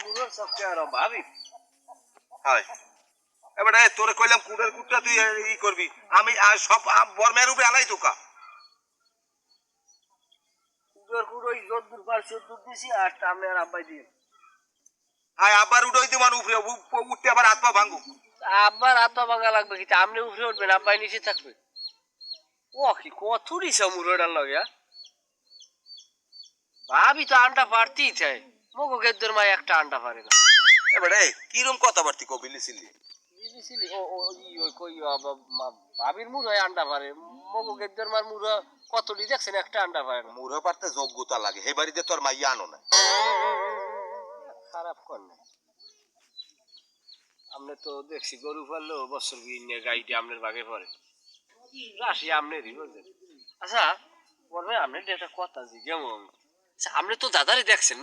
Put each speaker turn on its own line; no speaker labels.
কুড়োর সবকে আর ভাবি
হয় এবারে তোরে কইলাম কুড়ের কুটটা তুই ই করবি আমি সব বর্মের উপরে আলাই তোকা
কুড়োর কুড়োই যদ্দুর পারছি দুধ দিছি আর সামনে আর আব্বাই দিয়ে
হাই আবার উঠোই দিমান উপরে উঠতে আবার হাত পা ভাঙুক
আব্বার হাত পা ভাঙা লাগবে কি আপনি উপরে উঠবেন আব্বাই নিচে থাকবে ও কি কত দিছে মুরোটার লগে ভাবি তো আন্ডা পারতেই চাই মগো গেদ্দের মাই একটা আন্ডা পারে না
এবারে কিরম কথাবার্তি কবিলি ছিলি
ভাবির মুড় হয় আন্ডা পারে মগো গেদ্দের মার মুড় কতটি দেখছেন একটা আন্ডা পারে না
মুড়ে পারতে যোগ্যতা লাগে হে বাড়িতে তোর মাইয়া আনো না
খারাপ কর না আমনে তো দেখছি গরু পারলো বছর নিয়ে গাইটি আমনের ভাগে পড়ে রাশি আমনেরই বুঝলেন আচ্ছা বলবে আপনার একটা কথা জি যেমন আচ্ছা আপনি তো দাদারে দেখছেন